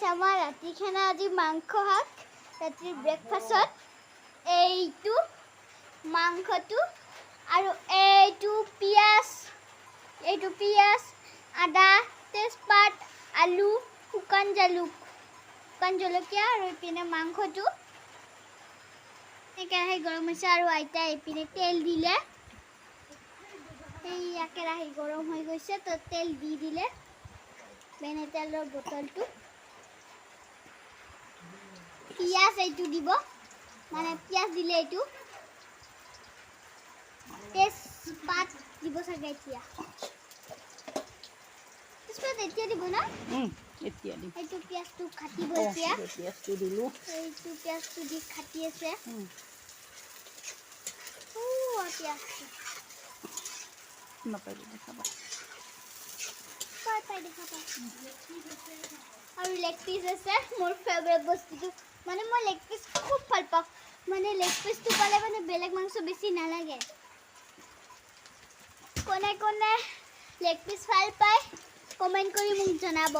আমাৰ ৰাতি খানা আজি মাংস শাক ৰাতিৰ ব্ৰেকফাষ্টত এইটো মাংসটো আৰু এইটো পিয়াজ আদা তেজপাত আলু শুকান জলকীয়া আৰু ইপিনে মাংসটো কেৰাহী গৰম হৈছে আৰু আইতা ইপিনে তেল দিলে এই কেৰাহী গৰম হৈ গৈছে তো তেল দি দিলে বেনে তেলৰ বটলটো পিয়াজ এইটো দিব মানে পিয়াজ দিলে এইটো তেজপাত দিব চাগে এতিয়া তেজপাত এতিয়া দিব না এতিয়া দিম এইটো পিয়াজটো কাটিব এতিয়া পিয়াজটো দিলো এইটো পিয়াজটো দি কাটি আছে পিয়াজটো নাপাই দেখাবা আৰু লেগ পিস আছে মোৰ ফেভাৰিট বস্তুটো মানে মই লেগ পিস খুব ভাল পাওঁ মানে লেগ পিসটো পালে মানে বেলেগ মাংস বেছি নালাগে কোনে লেগ পিস ভাল পায় কমেন্ট কৰি মোক জনাব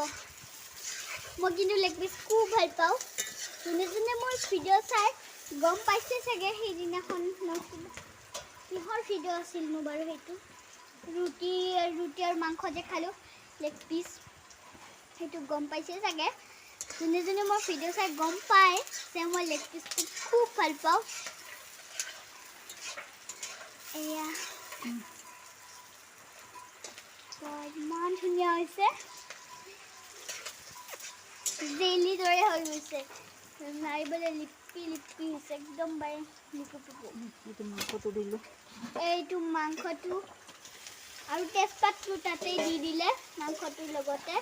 মই কিন্তু লেগ পিস খুব ভাল পাওঁ যোনে মোৰ ভিডিঅ' চাই গম পাইছে চাগে সেইদিনাখন মই কিহৰ ভিডিঅ' আছিল মোৰ বাৰু সেইটো ৰুটি আৰু মাংস যে খালোঁ লেগ পিস সেইটো গম পাইছে চাগে যোনে মোৰ ভিডিঅ' চাই গম পায় যে মই লেগ পিসটো খুব ভাল পাওঁ এয়া ইমান ধুনীয়া হৈছে জেলি দৰে হৈ গৈছে মাৰিবলৈ লিপি হৈছে একদম বাৰে মাংসটো দিলো এইটো মাংসটো আৰু তেজপাতটো তাতেই দি দিলে মাংসটোৰ লগতে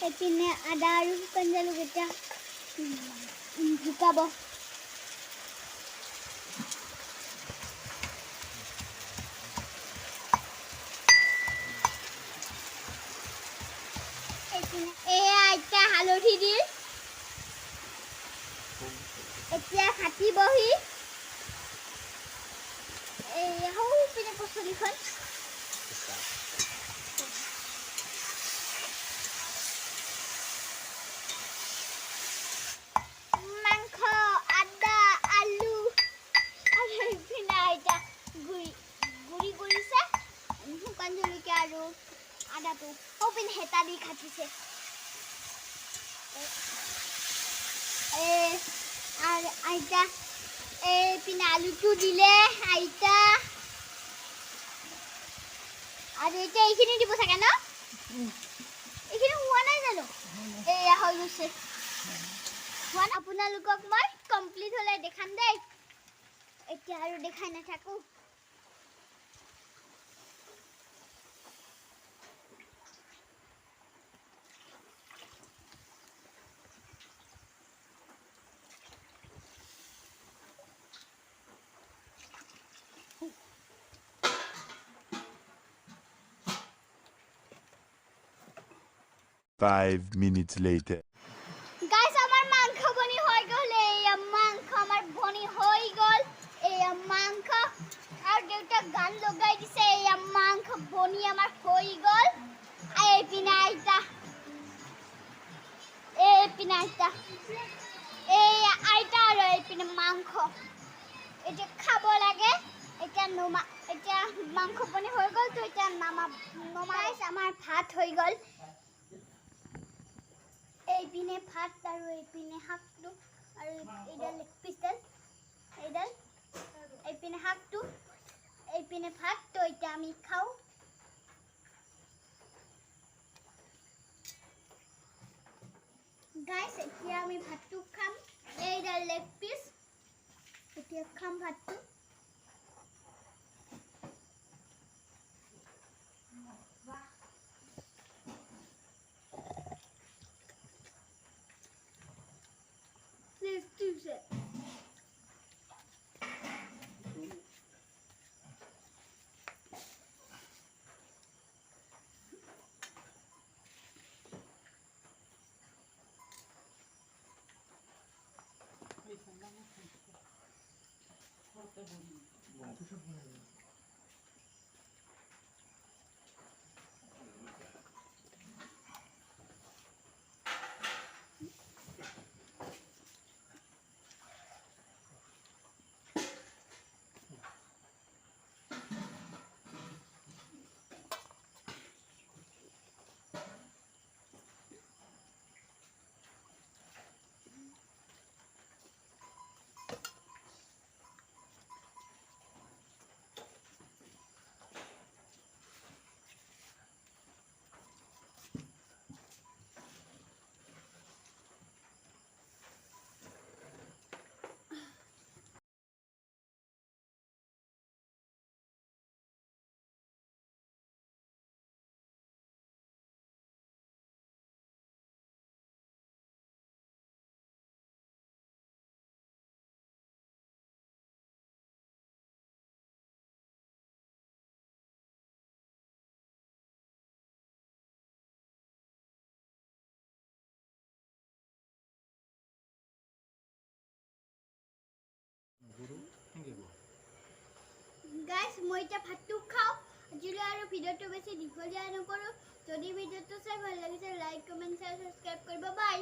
এপিনে আদা আৰু শুকান জলকীয়া শুকাব এয়া এতিয়া হালধি দি এতিয়া কাটিবহি পিনে পচলিখন মাংস আদা আলু আৰু ইপিনে আইতা গুড়ি কৰিছে শুকান জলকীয়া আৰু আদাটো পিনে হেতা দি কাটিছে আৰু আইতা পিনে আলুটো দিলে আইতা আৰু এতিয়া এইখিনি দিব চাগে ন এইখিনি হোৱা নাই জানো এয়া হৈ গৈছে আপোনালোকক মই কমপ্লিট হ'লে দেখাম দেই এতিয়া আৰু দেখাই নাথাকো Five minutes later. Guys, আমার মাংস বনি হয়ে গেল এই মাংস আমার বনি হয়ে গেল এই মাংস আর দুটো গান লাগাই দিছে এই মাংস বনি আমার হয়ে গেল এই পিনাইটা এই আইটা আর এই পিনে মাংস এটা খাবো লাগে এটা মাংস বনি হয়ে গেল তো এটা নমাইছ আমার ভাত হয়ে গেল এইপিনে ভাত আৰু এইপিনে শাকটো আৰু এইডাল লেগ পিছডাল এইডাল এইপিনে শাকটো এইপিনে ভাত তো এতিয়া আমি খাওঁ গাইস এতিয়া আমি ভাতটো খাম এইডাল লেগ পিস এতিয়া খাম ভাতটো গাইস মই এটা ভাতটো খাওঁ আজিলৈ আৰু ভিডিঅ'টো বেছি দীঘলীয়া নকৰোঁ যদি ভিডিঅ'টো চাই ভাল লাগিছে লাইক কমেণ্ট শ্বেয়াৰ ছাবস্ক্ৰাইব কৰিব বাই